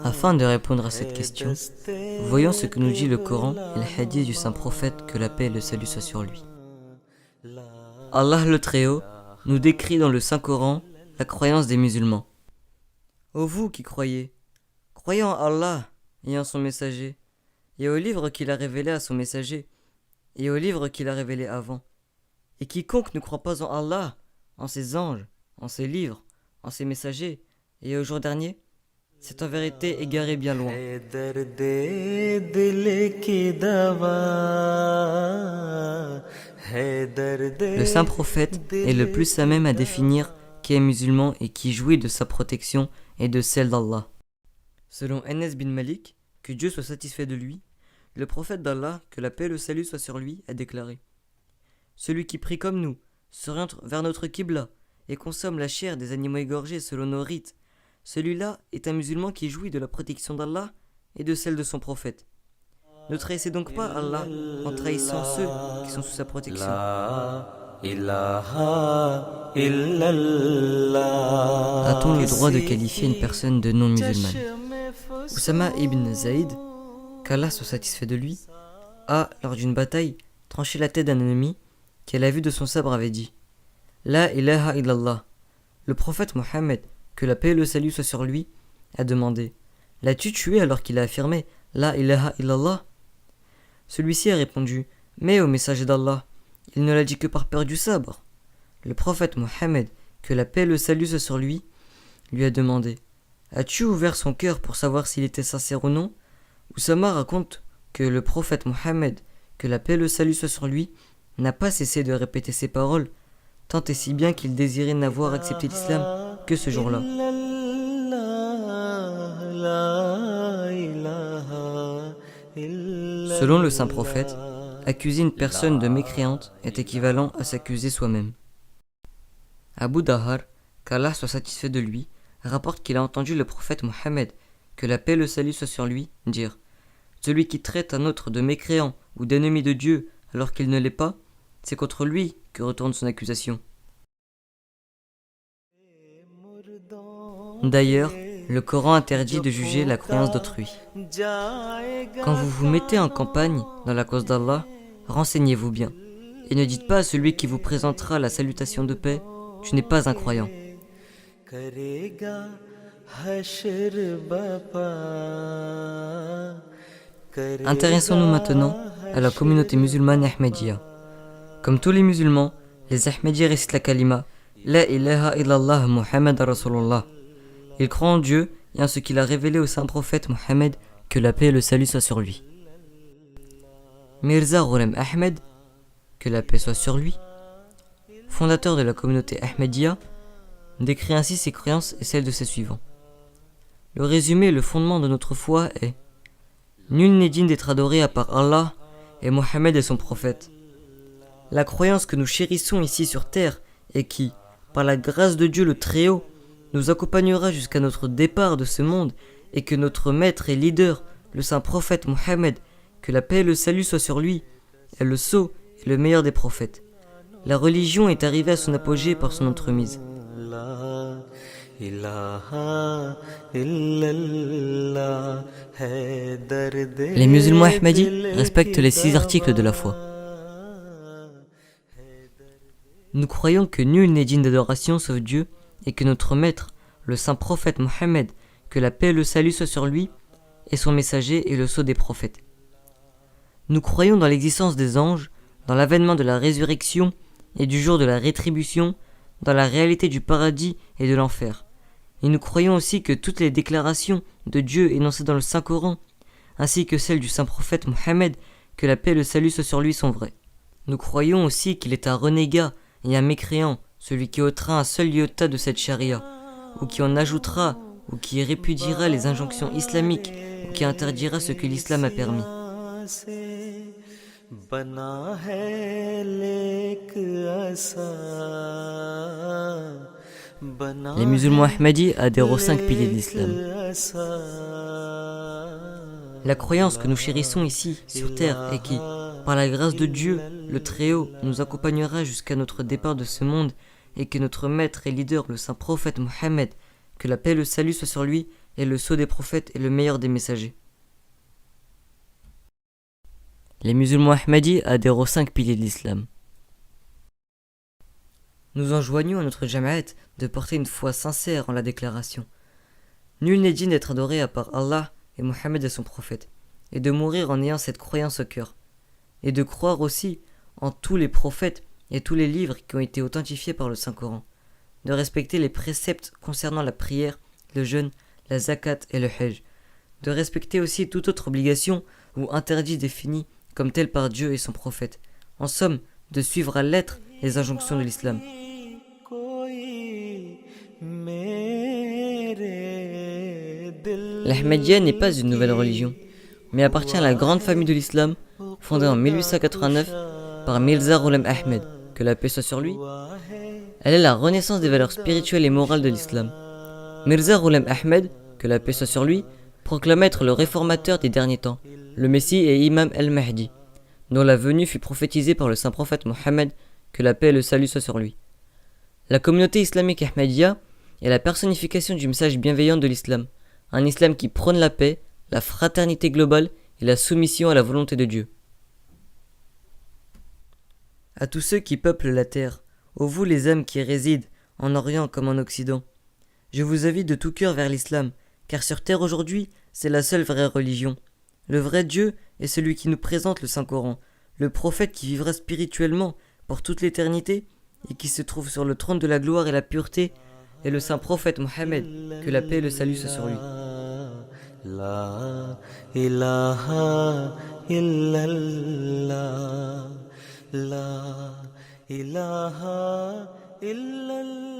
Afin de répondre à cette question, voyons ce que nous dit le Coran et le hadith du saint prophète, que la paix et le salut soient sur lui. Allah le Très-Haut nous décrit dans le Saint-Coran la croyance des musulmans. Ô vous qui croyez, croyez en Allah et en son messager, et au livre qu'il a révélé à son messager, et au livre qu'il a révélé avant. Et quiconque ne croit pas en Allah, en ses anges, en ses livres, en ses messagers, et au jour dernier, c'est en vérité égaré bien loin. Le saint prophète est le plus à même à définir qui est musulman et qui jouit de sa protection et de celle d'Allah. Selon Anas bin Malik, que Dieu soit satisfait de lui, le prophète d'Allah, que la paix et le salut soient sur lui, a déclaré: celui qui prie comme nous, s'oriente vers notre Qibla et consomme la chair des animaux égorgés selon nos rites, celui-là est un musulman qui jouit de la protection d'Allah et de celle de son prophète. Ne trahissez donc pas Allah en trahissant ceux qui sont sous sa protection. A-t-on le droit de qualifier une personne de non-musulmane? Oussama ibn Zaïd, qu'Allah soit satisfait de lui, a, lors d'une bataille, tranché la tête d'un ennemi qui, à la vue de son sabre, avait dit: La ilaha illallah. Le prophète Mohammed, que la paix et le salut soient sur lui, a demandé: l'as-tu tué alors qu'il a affirmé La ilaha illallah? Celui-ci a répondu: mais au messager d'Allah, il ne l'a dit que par peur du sabre. Le prophète Mohammed, que la paix et le salut soient sur lui, lui a demandé: as-tu ouvert son cœur pour savoir s'il était sincère ou non? Oussama raconte que le prophète Mohammed, que la paix et le salut soient sur lui, n'a pas cessé de répéter ces paroles, tant et si bien qu'il désirait n'avoir accepté l'islam que ce jour-là. Selon le saint prophète, accuser une personne de mécréante est équivalent à s'accuser soi-même. Abu Dahar, qu'Allah soit satisfait de lui, rapporte qu'il a entendu le prophète Mohammed, que la paix et le salut soient sur lui, dire: celui qui traite un autre de mécréant ou d'ennemi de Dieu alors qu'il ne l'est pas, c'est contre lui que retourne son accusation. D'ailleurs, le Coran interdit de juger la croyance d'autrui. Quand vous vous mettez en campagne dans la cause d'Allah, renseignez-vous bien, et ne dites pas à celui qui vous présentera la salutation de paix: tu n'es pas un croyant. Intéressons-nous maintenant à la communauté musulmane Ahmadiyya. Comme tous les musulmans, les Ahmadiyya récitent la kalima La ilaha illallah Muhammad Rasulullah. Ils croient en Dieu et en ce qu'il a révélé au saint prophète Mohammed, que la paix et le salut soient sur lui. Mirza Ghulam Ahmed, que la paix soit sur lui, fondateur de la communauté Ahmadiyya, décrit ainsi ses croyances et celles de ses suivants. Le résumé et le fondement de notre foi est: nul n'est digne d'être adoré à part Allah, et Mohammed est son prophète. La croyance que nous chérissons ici sur terre et qui, par la grâce de Dieu le Très-Haut, nous accompagnera jusqu'à notre départ de ce monde, et que notre maître et leader, le saint prophète Mohammed, que la paix et le salut soient sur lui, est le sceau et le meilleur des prophètes. La religion est arrivée à son apogée par son entremise. Les musulmans ahmadis respectent les 6 articles de la foi. Nous croyons que nul n'est digne d'adoration sauf Dieu, et que notre maître, le saint prophète Mohammed, que la paix et le salut soient sur lui, est son messager et le sceau des prophètes. Nous croyons dans l'existence des anges, dans l'avènement de la résurrection et du jour de la rétribution, dans la réalité du paradis et de l'enfer. Et nous croyons aussi que toutes les déclarations de Dieu énoncées dans le Saint-Coran, ainsi que celles du saint prophète Mohammed, que la paix et le salut soient sur lui, sont vraies. Nous croyons aussi qu'il est un renégat et un mécréant, celui qui ôtera un seul iota de cette charia, ou qui en ajoutera, ou qui répudiera les injonctions islamiques, ou qui interdira ce que l'islam a permis. Les musulmans ahmadis adhèrent aux 5 piliers de l'islam. La croyance que nous chérissons ici, sur terre, et qui, par la grâce de Dieu, le Très-Haut, nous accompagnera jusqu'à notre départ de ce monde, et que notre maître et leader, le saint prophète Mohammed, que la paix et le salut soient sur lui, est le sceau des prophètes et le meilleur des messagers. Les musulmans ahmadis adhèrent aux 5 piliers de l'islam. Nous enjoignons à notre Jama'at de porter une foi sincère en la déclaration. Nul n'est digne d'être adoré à part Allah et Mohammed et son prophète, et de mourir en ayant cette croyance au cœur, et de croire aussi en tous les prophètes et tous les livres qui ont été authentifiés par le Saint-Coran, de respecter les préceptes concernant la prière, le jeûne, la zakat et le hajj, de respecter aussi toute autre obligation ou interdit défini comme tel par Dieu et son prophète, en somme, de suivre à l'être les injonctions de l'islam. L'Ahmadiyya n'est pas une nouvelle religion, mais appartient à la grande famille de l'islam, fondée en 1889 par Mirza Ghulam Ahmed, que la paix soit sur lui. Elle est la renaissance des valeurs spirituelles et morales de l'islam. Mirza Ghulam Ahmed, que la paix soit sur lui, proclame être le réformateur des derniers temps, le Messie et Imam el-Mahdi, dont la venue fut prophétisée par le saint prophète Mohammed, que la paix et le salut soient sur lui. La communauté islamique Ahmadiyya est la personnification du message bienveillant de l'islam, un islam qui prône la paix, la fraternité globale et la soumission à la volonté de Dieu. À tous ceux qui peuplent la terre, ô vous les âmes qui résident, en Orient comme en Occident, je vous invite de tout cœur vers l'islam, car sur terre aujourd'hui, c'est la seule vraie religion. Le vrai Dieu est celui qui nous présente le Saint-Coran, le prophète qui vivra spirituellement pour toute l'éternité et qui se trouve sur le trône de la gloire et la pureté, et le saint prophète Mohammed, que la paix et le salut soient sur lui. La ilaha illallah, la ilaha illallah.